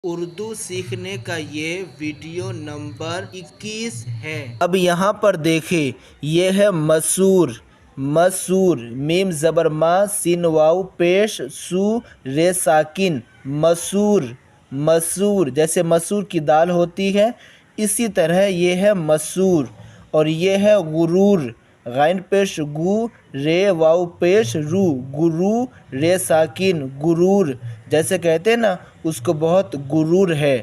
اردو سیکھنے کا یہ ویڈیو نمبر 21 ہے۔ اب یہاں پر دیکھیں، یہ ہے مسور۔ مسور، میم زبر ما، سین واو پیش سو رے ساکن، مسور۔ مسور جیسے مسور کی دال ہوتی ہے، اسی طرح یہ ہے مسور۔ اور یہ ہے غرور، غین پیش گو، رے واو پیش رو، گرو رے ساکن، غرور۔ جیسے کہتے ہیں نا اس کو بہت غرور ہے،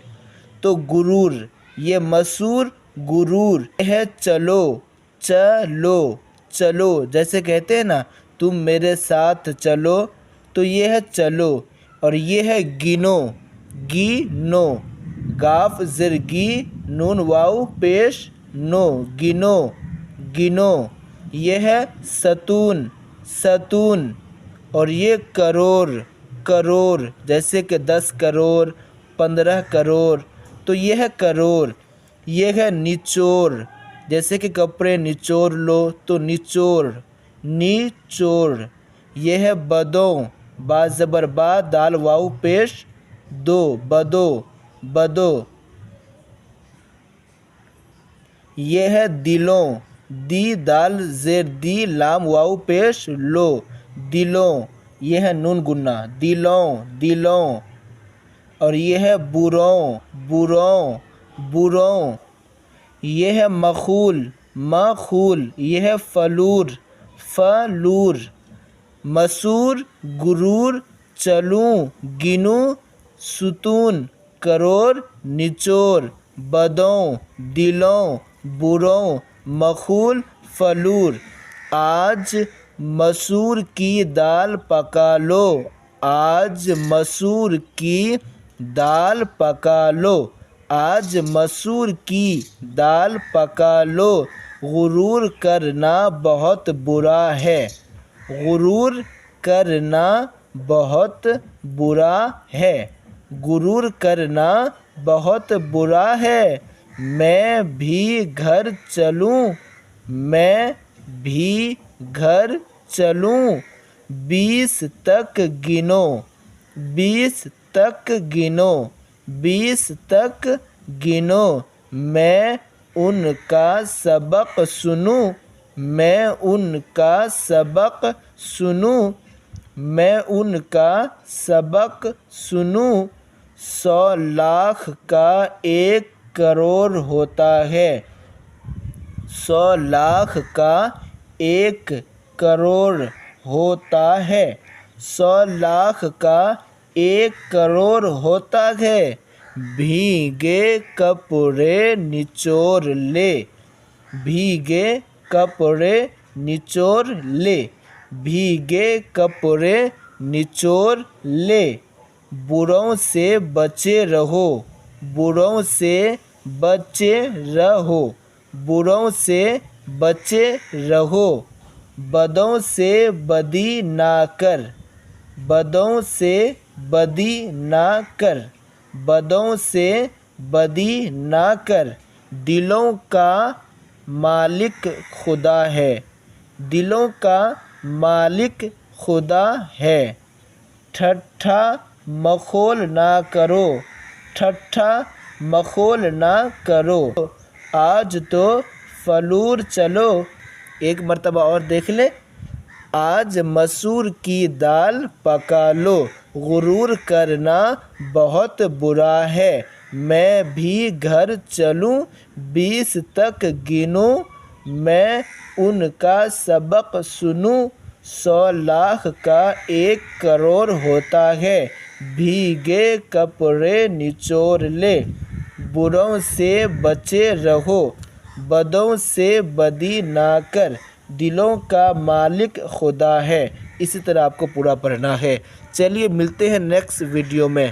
تو غرور۔ یہ مسور، غرور۔ یہ ہے چلو، چلو، چلو۔ جیسے کہتے ہیں نا تم میرے ساتھ چلو، تو یہ ہے چلو۔ اور یہ ہے گنو، گینو، گاف زیر گی، نون واو پیش نو، گنو، گنو۔ یہ ہے ستون، ستون۔ اور یہ کروڑ، کروڑ۔ جیسے کہ 10 کروڑ، 15 کروڑ، تو یہ ہے کروڑ۔ یہ ہے نچوڑ، جیسے کہ کپڑے نچوڑ لو، تو نچوڑ، نچوڑ۔ یہ ہے بدو، با زبر با، دال واو پیش دو، بدو، بدو۔ یہ ہے دلوں، دی دال زیر دی، لام واو پیش لو، دلوں۔ یہ ہے نون گنا، دلوں، دلوں۔ اور یہ ہے بروں، بروں، بروں۔ یہ ہے مخول، مخول۔ یہ ہے فلور، فلور۔ مسور، غرور، چلوں، گنوں، ستون، کروڑ، نچوڑ، بدوں، دلوں، بروں، مخول، فلور۔ آج مسور کی دال پکا لو، آج مسور کی دال پکا لو، آج مسور کی دال پکا لو۔ غرور کرنا بہت برا ہے، غرور کرنا بہت برا ہے، غرور کرنا بہت برا ہے۔ میں بھی گھر چلوں، میں بھی گھر چلوں، 20 تک گنو، 20 تک گنو، 20 تک گنو۔ میں ان کا سبق سنوں، میں ان کا سبق سنوں، میں ان کا سبق سنوں۔ 100 لاکھ کا 1 کروڑ ہوتا ہے، 100 لاکھ کا 1 کروڑ ہوتا ہے، 100 لاکھ کا 1 کروڑ ہوتا ہے۔ بھیگے کپڑے نچوڑ لے، بھیگے کپڑے نچوڑ لے، بھیگے کپڑے نچوڑ لے۔ بروں سے بچے رہو، بروں سے بچے رہو، بروں سے بچے رہو۔ بدوں سے بدی نہ کر، بدوں سے بدی نہ کر، بدوں سے بدی نہ کر۔ دلوں کا مالک خدا ہے، دلوں کا مالک خدا ہے۔ ٹھٹھا مخول نہ کرو، ٹھٹھا مخول نہ کرو۔ آج تو فلور چلو، ایک مرتبہ اور دیکھ لیں۔ آج مسور کی دال پکا لو، غرور کرنا بہت برا ہے۔ میں بھی گھر چلوں، 20 تک گنوں، میں ان کا سبق سنوں۔ 100 لاکھ کا 1 کروڑ ہوتا ہے، بھیگے کپڑے نچوڑ لے۔ بروں سے بچے رہو، بدوں سے بدی نہ کر۔ دلوں کا مالک خدا ہے۔ اسی طرح آپ کو پورا پڑھنا ہے۔ چلیے ملتے ہیں نیکسٹ ویڈیو میں۔